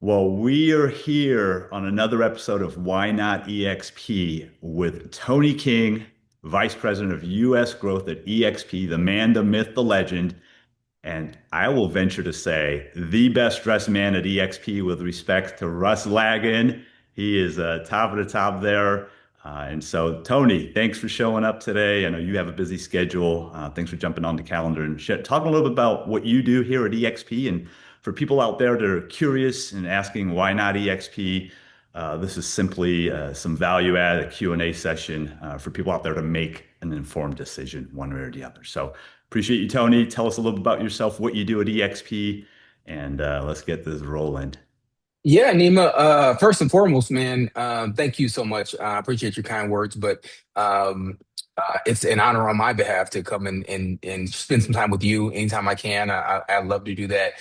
Well, we are here on another episode of Why Not eXp with Tony King, Vice President of U.S. Growth at eXp, the man, the myth, the legend, and I will venture to say the best dressed man at eXp with respect to Russ Lagan. He is top of the top there. And so, Tony, thanks for showing up today. I know you have a busy schedule. Thanks for jumping on the calendar and talking a little bit about what you do here at eXp. And for people out there that are curious and asking why not eXp, this is simply some value add, a Q&A session for people out there to make an informed decision one way or the other. So appreciate you, Tony. Tell us a little bit about yourself, what you do at eXp, and let's get this rolling. Yeah, Nima. First and foremost, man, thank you so much. I appreciate your kind words, but um, it's an honor on my behalf to come and spend some time with you anytime I can. I'd love to do that,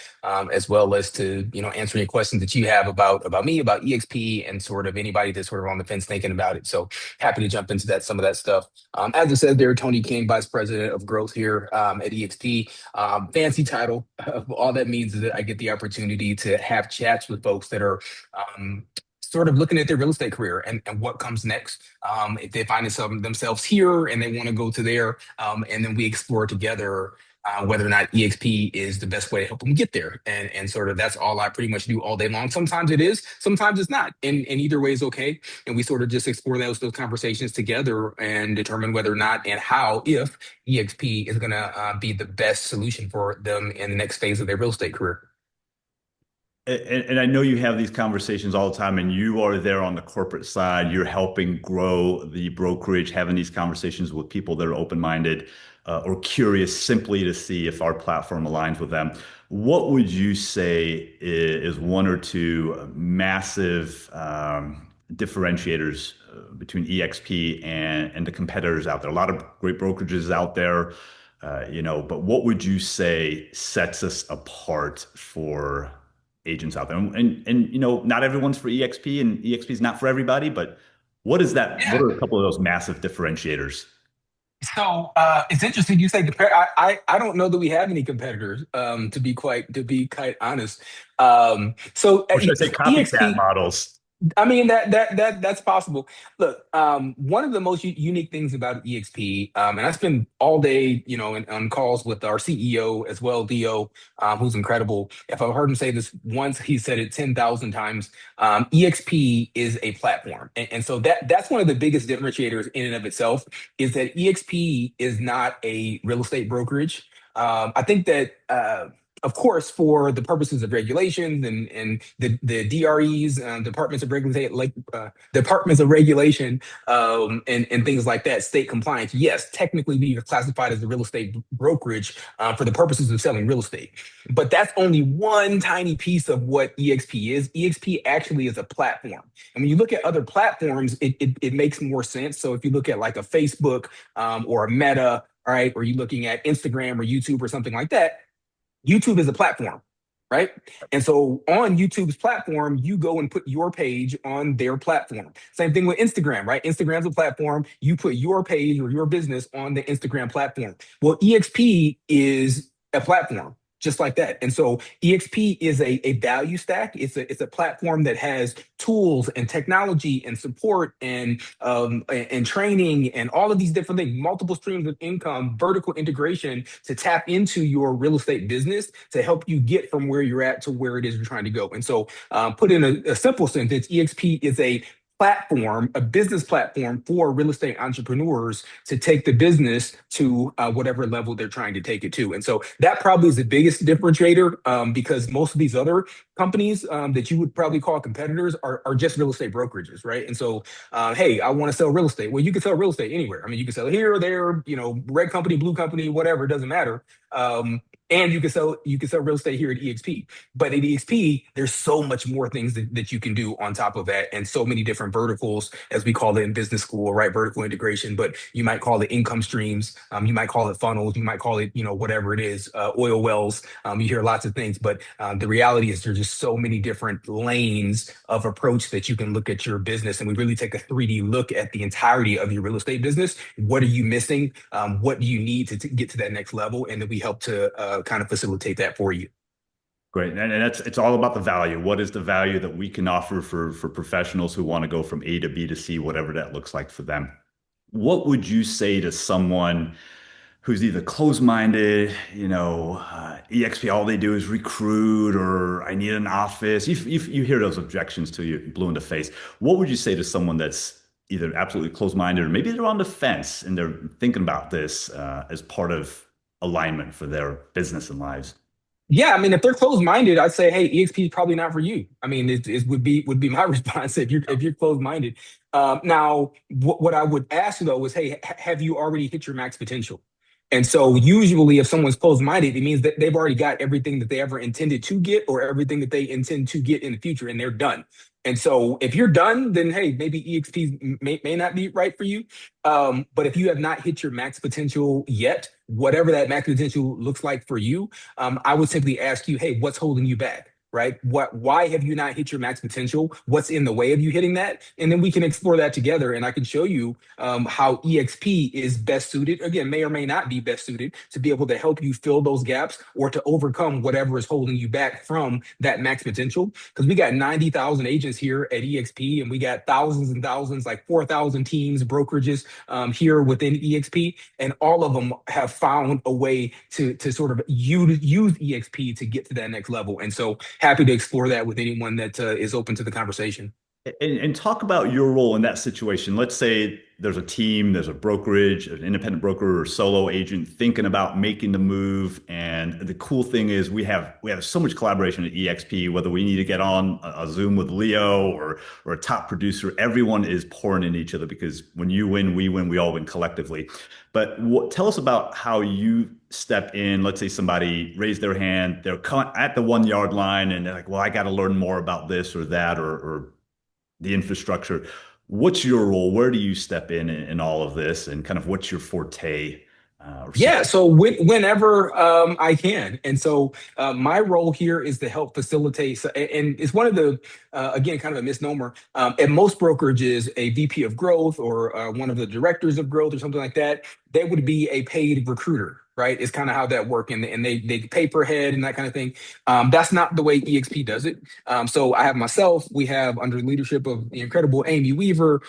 as well as to answer any questions that you have about me, about EXP, and sort of anybody that's sort of on the fence thinking about it. So happy to jump into some of that stuff. As I said, there, Tony King, Vice President of Growth here at EXP. Fancy title. All that means is that I get the opportunity to have chats with folks that are sort of looking at their real estate career and what comes next. If they find themselves here and they want to go to there, and then we explore together whether or not EXP is the best way to help them get there. And sort of that's all I pretty much do all day long. Sometimes it is, sometimes it's not. And either way is okay. And we sort of just explore those conversations together and determine whether or not and how, if EXP is going to be the best solution for them in the next phase of their real estate career. And I know you have these conversations all the time, and you are there on the corporate side. You're helping grow the brokerage, having these conversations with people that are open-minded or curious simply to see if our platform aligns with them. What would you say is one or two massive differentiators between eXp and the competitors out there? A lot of great brokerages out there, but what would you say sets us apart for agents out there? And not everyone's for EXP and EXP is not for everybody, but what is that? What Yeah. are a couple of those massive differentiators? So it's interesting you say I don't know that we have any competitors, to be quite honest. So Or should I say copycat EXP. models? I mean that's possible. Look, one of the most unique things about EXP, and I spend all day, on calls with our CEO as well, Dio, who's incredible. If I've heard him say this once, he said it 10,000 times. EXP is a platform, and so that's one of the biggest differentiators in and of itself is that EXP is not a real estate brokerage. I think that. Of course, for the purposes of regulations and the DREs, departments of regulation, departments of regulation, and things like that, state compliance. Yes, technically we are classified as a real estate brokerage for the purposes of selling real estate, but that's only one tiny piece of what EXP is. EXP actually is a platform, and when you look at other platforms, it makes more sense. So if you look at like a Facebook or a Meta, all right, or you looking at Instagram or YouTube or something like that. YouTube is a platform, right? And so on YouTube's platform, you go and put your page on their platform. Same thing with Instagram, right? Instagram's a platform. You put your page or your business on the Instagram platform. Well, EXP is a platform. Just like that. And so EXP is a value stack. It's a platform that has tools and technology and support and training and all of these different things, multiple streams of income, vertical integration to tap into your real estate business to help you get from where you're at to where it is you're trying to go. And so, put in a simple sentence, EXP is a platform, a business platform for real estate entrepreneurs to take the business to whatever level they're trying to take it to. And so that probably is the biggest differentiator, because most of these other companies that you would probably call competitors are just real estate brokerages, right? And so, hey, I want to sell real estate. Well, you can sell real estate anywhere. I mean, you can sell it here or there, red company, blue company, whatever, it doesn't matter. And you can sell real estate here at EXP. But at EXP, there's so much more things that you can do on top of that, and so many different verticals, as we call it in business school, right? Vertical integration, but you might call it income streams, you might call it funnels, you might call it, whatever it is, oil wells. You hear lots of things, but the reality is there's just so many different lanes of approach that you can look at your business, and we really take a 3D look at the entirety of your real estate business. What are you missing? What do you need to get to that next level? And then we help to kind of facilitate that for you. Great. And that's it's all about the value. What is the value that we can offer for professionals who want to go from A to B to C, whatever that looks like for them? What would you say to someone who's either closed-minded, EXP, all they do is recruit, or I need an office. You hear those objections to you blue in the face. What would you say to someone that's either absolutely closed-minded or maybe they're on the fence and they're thinking about this as part of alignment for their business and lives? Yeah, I mean, if they're closed-minded, I'd say, hey, EXP is probably not for you. I mean, it would be my response if you're closed-minded. Now, what I would ask though is, hey, have you already hit your max potential? And so usually, if someone's closed-minded, it means that they've already got everything that they ever intended to get, or everything that they intend to get in the future, and they're done. And so, if you're done, then hey, maybe EXP may not be right for you. But if you have not hit your max potential yet, whatever that max potential looks like for you, I would simply ask you, hey, what's holding you back? Right? Why have you not hit your max potential? What's in the way of you hitting that? And then we can explore that together. And I can show you how EXP is best suited, again, may or may not be best suited to be able to help you fill those gaps or to overcome whatever is holding you back from that max potential. Because we got 90,000 agents here at EXP, and we got thousands and thousands, like 4,000 teams, brokerages here within EXP, and all of them have found a way to sort of use EXP to get to that next level. And so happy to explore that with anyone that is open to the conversation. And talk about your role in that situation. Let's say there's a team, there's a brokerage, an independent broker or solo agent thinking about making the move. And the cool thing is we have so much collaboration at eXp, whether we need to get on a Zoom with Leo or a top producer, everyone is pouring into each other because when you win, we all win collectively. But tell us about how you step in. Let's say somebody raised their hand, they're at the 1 yard line and they're like, well, I got to learn more about this or that or the infrastructure. What's your role? Where do you step in all of this, and kind of what's your forte or Yeah, secret? so whenever I can. And so my role here is to help facilitate. And it's one of the, again, kind of a misnomer. At most brokerages, a VP of growth or one of the directors of growth or something like that, they would be a paid recruiter. Right, is kind of how that work, and they pay per head and that kind of thing. That's not the way EXP does it. So I have myself. We have, under the leadership of the incredible Amy Weaver,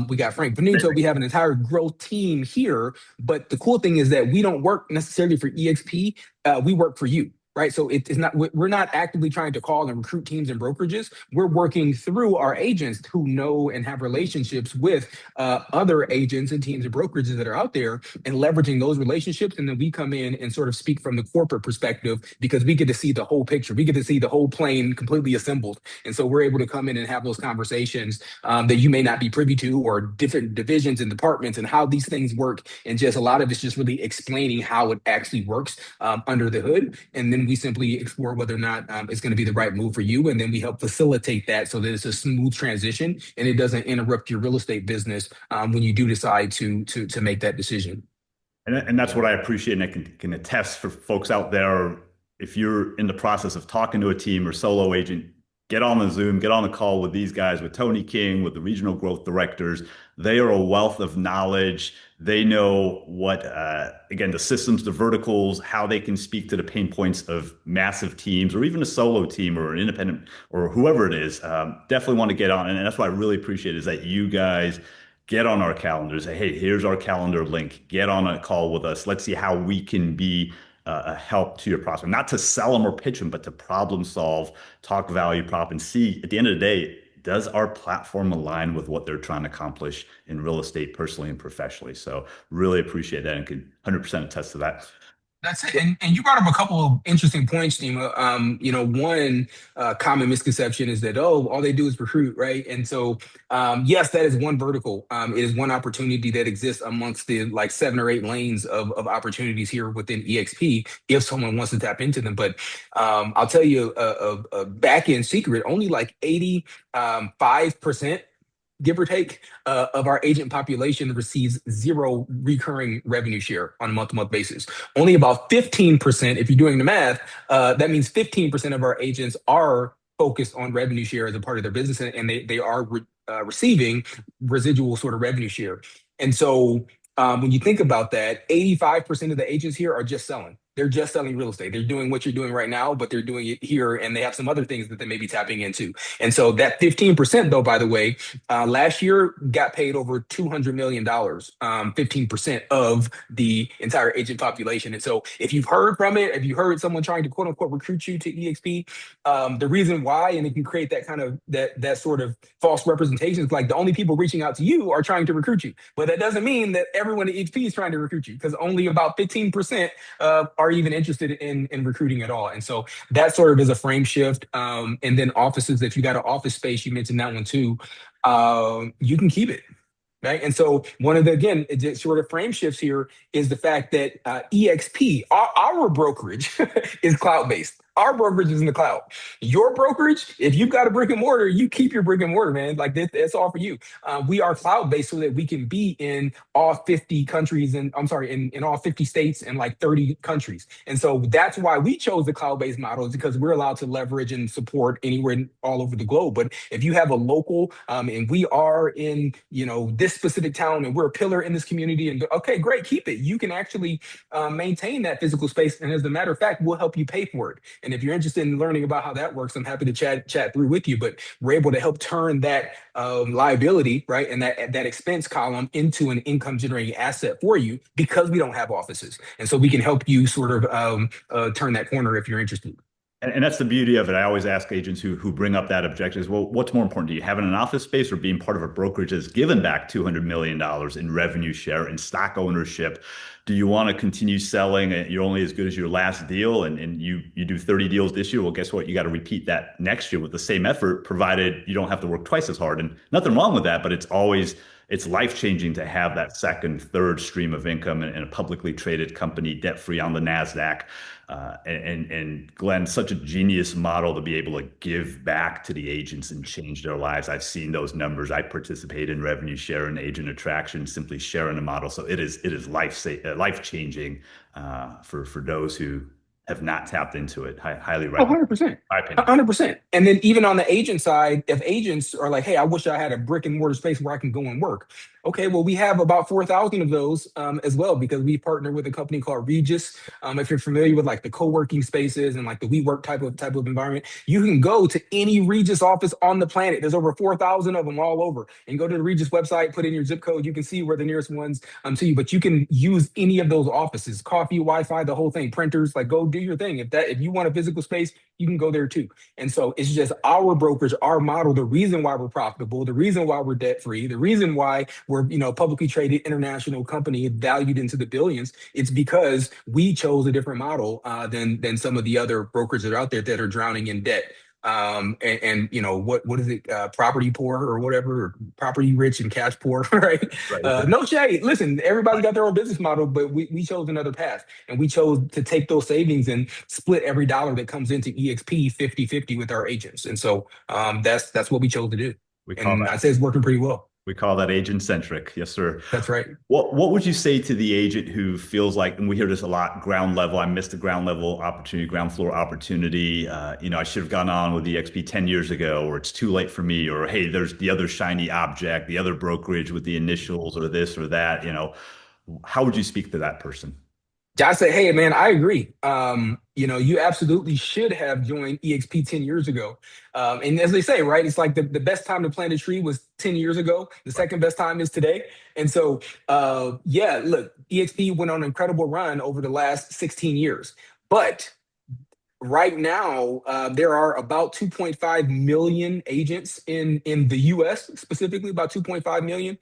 we got Frank Venuto. We have an entire growth team here, but the cool thing is that we don't work necessarily for EXP. We work for you. Right. So it's not, we're not actively trying to call and recruit teams and brokerages. We're working through our agents who know and have relationships with other agents and teams and brokerages that are out there, and leveraging those relationships. And then we come in and sort of speak from the corporate perspective, because we get to see the whole picture. We get to see the whole plane completely assembled. And so we're able to come in and have those conversations that you may not be privy to, or different divisions and departments and how these things work. And just a lot of it's just really explaining how it actually works under the hood. And then we simply explore whether or not it's going to be the right move for you. And then we help facilitate that so that it's a smooth transition and it doesn't interrupt your real estate business when you do decide to make that decision. And that's what I appreciate, and I can attest for folks out there. If you're in the process of talking to a team or solo agent, get on the Zoom, get on the call with these guys, with Tony King, with the regional growth directors. They are a wealth of knowledge. They know what, again, the systems, the verticals, how they can speak to the pain points of massive teams or even a solo team or an independent or whoever it is. Definitely want to get on. And that's what I really appreciate is that you guys get on our calendars. Say, hey, here's our calendar link. Get on a call with us. Let's see how we can be a help to your prospect, not to sell them or pitch them, but to problem solve, talk value prop, and see at the end of the day, does our platform align with what they're trying to accomplish in real estate, personally and professionally? So really appreciate that and can 100% attest to that. That's it. And you brought up a couple of interesting points, Nima. One common misconception is that, oh, all they do is recruit, right? And so, yes, that is one vertical. It is one opportunity that exists amongst the like 7 or 8 lanes of opportunities here within EXP if someone wants to tap into them. But I'll tell you a back end secret, only like 85%, give or take, of our agent population receives zero recurring revenue share on a month-to-month basis. Only about 15%, if you're doing the math, that means 15% of our agents are focused on revenue share as a part of their business, and they are receiving residual sort of revenue share. And so when you think about that, 85% of the agents here are just selling. They're just selling real estate. They're doing what you're doing right now, but they're doing it here, and they have some other things that they may be tapping into. And so that 15%, though, by the way, last year got paid over $200 million, 15% of the entire agent population. And so if you've heard from it, if you heard someone trying to quote unquote recruit you to EXP, the reason why, and it can create that kind of that sort of false representation, is like the only people reaching out to you are trying to recruit you. But that doesn't mean that everyone at EXP is trying to recruit you, because only about 15% are even interested in recruiting at all. And so that sort of is a frame shift. And then offices, if you got an office space, you mentioned that one too, you can keep it. Right. And so one of the, again, the sort of frame shifts here is the fact that EXP, our brokerage is cloud-based. Our brokerage is in the cloud. Your brokerage, if you've got a brick and mortar, you keep your brick and mortar, man. Like that's all for you. We are cloud-based so that we can be in all 50 countries, and I'm sorry, in all 50 states and like 30 countries. And so that's why we chose the cloud-based model, is because we're allowed to leverage and support anywhere all over the globe. But if you have a local, and we are in, this specific town, and we're a pillar in this community, and okay, great, keep it. You can actually maintain that physical space. And as a matter of fact, we'll help you pay for it. And if you're interested in learning about how that works, I'm happy to chat through with you. But we're able to help turn that liability, right, and that expense column into an income generating asset for you, because we don't have offices. And so we can help you sort of turn that corner if you're interested. And that's the beauty of it. I always ask agents who bring up that objection is, well, what's more important to you, having an office space or being part of a brokerage that's given back $200 million in revenue share and stock ownership? Do you want to continue selling? You're only as good as your last deal, and you do 30 deals this year. Well, guess what? You got to repeat that next year with the same effort, provided you don't have to work twice as hard. And nothing wrong with that, but it's life-changing to have that second, third stream of income in a publicly traded company, debt-free on the NASDAQ. And Glenn, such a genius model to be able to give back to the agents and change their lives. I've seen those numbers. I participate in revenue share and agent attraction, simply sharing the model. So it is life-changing for those who have not tapped into it. Highly Oh, recommend, 100%. my opinion. 100%. And then even on the agent side, if agents are like, hey, I wish I had a brick and mortar space where I can go and work. Okay, well, we have about 4,000 of those as well, because we partner with a company called Regis. If you're familiar with like the co-working spaces and like the WeWork type of environment, you can go to any Regis office on the planet. There's over 4,000 of them all over. And go to the Regis website, put in your zip code. You can see where the nearest ones to you. But you can use any of those offices, coffee, Wi-Fi, the whole thing, printers. Like, go do your thing. If you want a physical space, you can go there too. And so it's just our brokerage, our model, the reason why we're profitable, the reason why we're debt free, the reason why we're publicly traded international company valued into the billions. It's because we chose a different model than some of the other brokers that are out there that are drowning in debt. What is it, property poor or whatever, or property rich and cash poor, right? Right. No shade. Listen, everybody's got their own business model, but we chose another path, and we chose to take those savings and split every dollar that comes into EXP 50-50 with our agents. And so that's what we chose to do. We call And that I'd say it's working pretty well. We call that agent centric. Yes, sir. That's right. What would you say to the agent who feels like, and we hear this a lot, ground level, I missed the ground level opportunity, ground floor opportunity. I should have gone on with the EXP 10 years ago, or it's too late for me, or hey, there's the other shiny object, the other brokerage with the initials, or this or that. How would you speak to that person? I say, hey, man, I agree. You absolutely should have joined EXP 10 years ago. And as they say, right, it's like the best time to plant a tree was 10 years ago. The second best time is today. And so, yeah, look, EXP went on an incredible run over the last 16 years. But right now, there are about 2.5 million agents in the US, specifically about 2.5 million.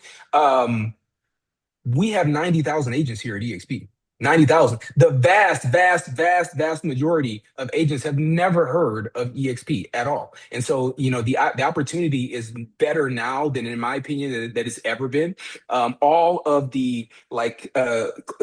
We have 90,000 agents here at eXp. 90,000. The vast, vast, vast, vast majority of agents have never heard of eXp at all. And so, the opportunity is better now than, in my opinion, that it's ever been. All of the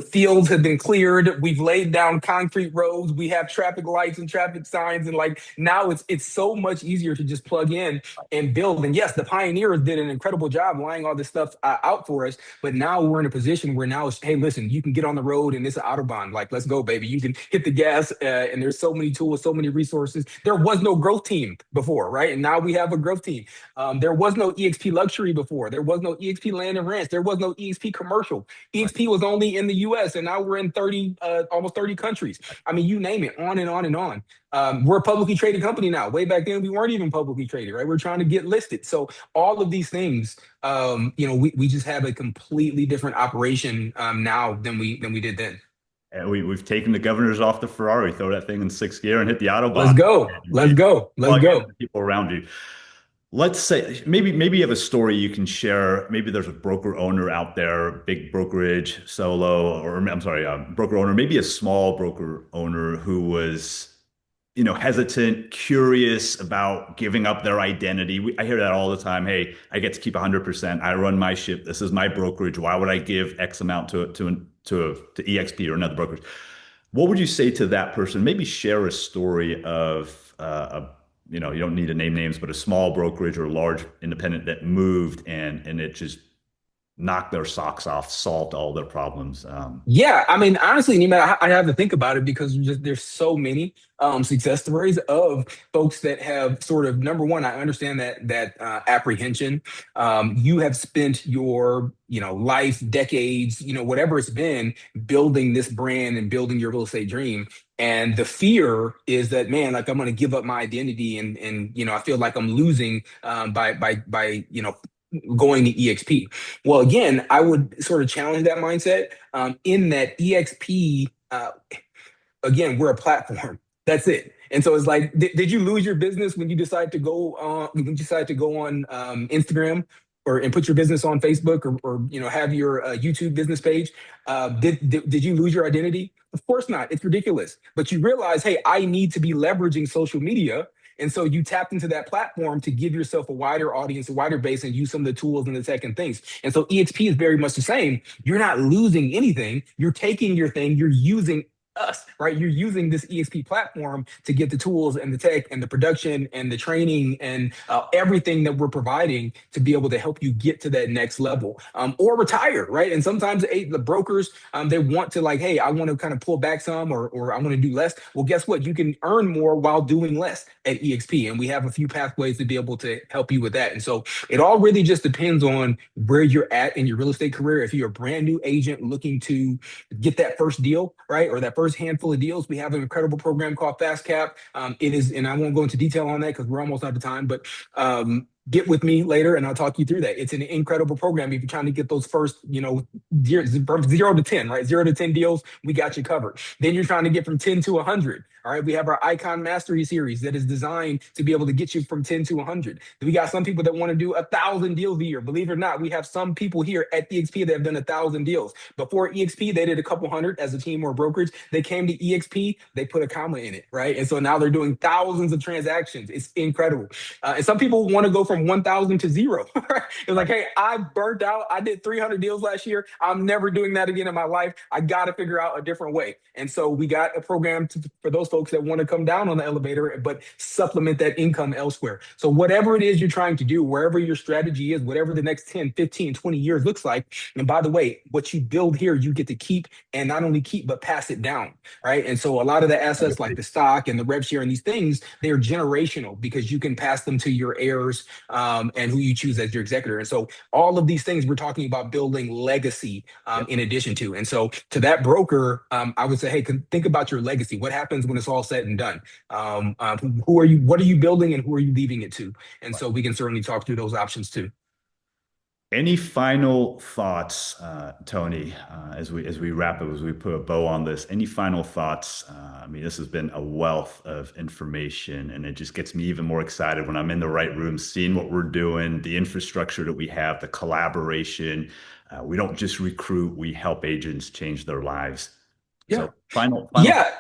fields have been cleared. We've laid down concrete roads. We have traffic lights and traffic signs. And now it's so much easier to just plug in and build. And yes, the pioneers did an incredible job laying all this stuff out for us. But now we're in a position where now it's, hey, listen, you can get on the road and it's an Autobahn. Like, let's go, baby. You can hit the gas, and there's so many tools, so many resources. There was no growth team before, right? And now we have a growth team. There was no EXP luxury before. There was no EXP land and ranch. There was no EXP commercial. Right. EXP was only in the US, and now we're in 30, almost 30 countries. I mean, you name it, on and on and on. We're a publicly traded company now. Way back then, we weren't even publicly traded, right? We're trying to get listed. So all of these things, we just have a completely different operation now than we did then. And we've taken the governors off the Ferrari, throw that thing in sixth gear and hit the Let's Autobahn. go. And Let's be go. Let's plug in go. the people around you. Let's say maybe you have a story you can share. Maybe there's a broker owner out there, big brokerage solo, or I'm sorry, broker owner, maybe a small broker owner who was, hesitant, curious about giving up their identity. I hear that all the time. Hey, I get to keep 100%. I run my ship. This is my brokerage. Why would I give X amount to eXp or another brokerage? What would you say to that person? Maybe share a story of you don't need to name names, but a small brokerage or large independent that moved and it just knocked their socks off, solved all their problems. Yeah, I mean, honestly, Neiman, I have to think about it because there's so many success stories of folks that have sort of, number one, I understand that apprehension. You have spent your life, decades, whatever it's been, building this brand and building your real estate dream. And the fear is that, man, like, I'm going to give up my identity, and I feel like I'm losing by going to EXP. Well, again, I would sort of challenge that mindset, in that EXP, again, we're a platform. That's it. And so it's like, did you lose your business when you decide to go on Instagram, and put your business on Facebook, or have your YouTube business page? Did you lose your identity? Of course not. It's ridiculous. But you realize, hey, I need to be leveraging social media. And so you tapped into that platform to give yourself a wider audience, a wider base, and use some of the tools and the tech and things. And so EXP is very much the same. You're not losing anything. You're taking your thing, you're using us, right? You're using this EXP platform to get the tools and the tech and the production and the training and everything that we're providing to be able to help you get to that next level, or retire, right? And sometimes the brokers, they want to, like, hey, I want to kind of pull back some, or I want to do less. Well, guess what? You can earn more while doing less at EXP. And we have a few pathways to be able to help you with that. And so it all really just depends on where you're at in your real estate career. If you're a brand new agent looking to get that first deal, right, or that first handful of deals, we have an incredible program called Fast Cap. It is, and I won't go into detail on that because we're almost out of time, but get with me later and I'll talk you through that. It's an incredible program. If you're trying to get those first, from 0 to 10, right? 0 to 10 deals, we got you covered. Then you're trying to get from 10 to 100. All right. We have our Icon Mastery series that is designed to be able to get you from 10 to 100. We got some people that want to do 1,000 deals a year. Believe it or not, we have some people here at EXP that have done 1,000 deals. Before EXP, they did a couple hundred as a team or brokerage. They came to EXP, they put a comma in it, right? And so now they're doing thousands of transactions. It's incredible. And some people want to go from 1,000 to zero. Right? It's like, hey, I burnt out. I did 300 deals last year. I'm never doing that again in my life. I got to figure out a different way. And so we got a program for those folks that want to come down on the elevator, but supplement that income elsewhere. So whatever it is you're trying to do, wherever your strategy is, whatever the next 10, 15, 20 years looks like. And by the way, what you build here, you get to keep, and not only keep, but pass it down. Right. And so a lot of the assets like the stock and the rev share and these things, they're generational because you can pass them to your heirs, and who you choose as your executor. And so all of these things we're talking about building legacy, in addition to. And so to that broker, I would say, hey, think about your legacy. What happens when it's all said and done? Who are you? What are you building, and who are you leaving it to? And so we can certainly talk through those options too. Any final thoughts, Tony, as we wrap up, as we put a bow on this? Any final thoughts? I mean, this has been a wealth of information, and it just gets me even more excited when I'm in the right room, seeing what we're doing, the infrastructure that we have, the collaboration. We don't just recruit; we help agents change their lives. Yeah. So, final. Yeah.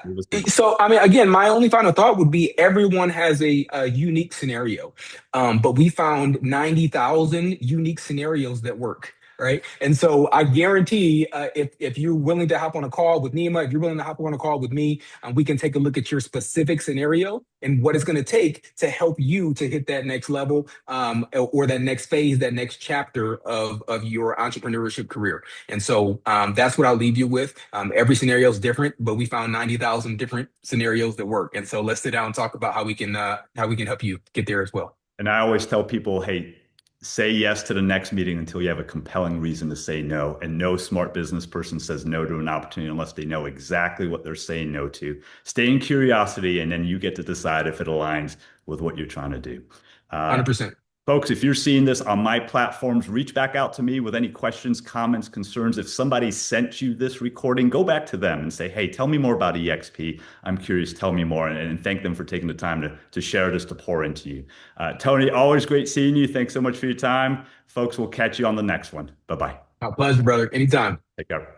So, I mean, again, my only final thought would be everyone has a unique scenario, but we found 90,000 unique scenarios that work. right? And so I guarantee if you're willing to hop on a call with Nima, if you're willing to hop on a call with me, we can take a look at your specific scenario and what it's going to take to help you to hit that next level, or that next phase, that next chapter of your entrepreneurship career. And so that's what I'll leave you with. Every scenario is different, but we found 90,000 different scenarios that work. And so let's sit down and talk about how we can help you get there as well. And I always tell people, hey, say yes to the next meeting until you have a compelling reason to say no. And no smart business person says no to an opportunity unless they know exactly what they're saying no to. Stay in curiosity, and then you get to decide if it aligns with what you're trying to do. Uh, 100%. Folks, if you're seeing this on my platforms, reach back out to me with any questions, comments, concerns. If somebody sent you this recording, go back to them and say, hey, tell me more about eXp. I'm curious, tell me more, and thank them for taking the time to share this, to pour into you. Tony, always great seeing you. Thanks so much for your time. Folks, we'll catch you on the next one. Bye-bye. My pleasure, brother. Anytime. Take care.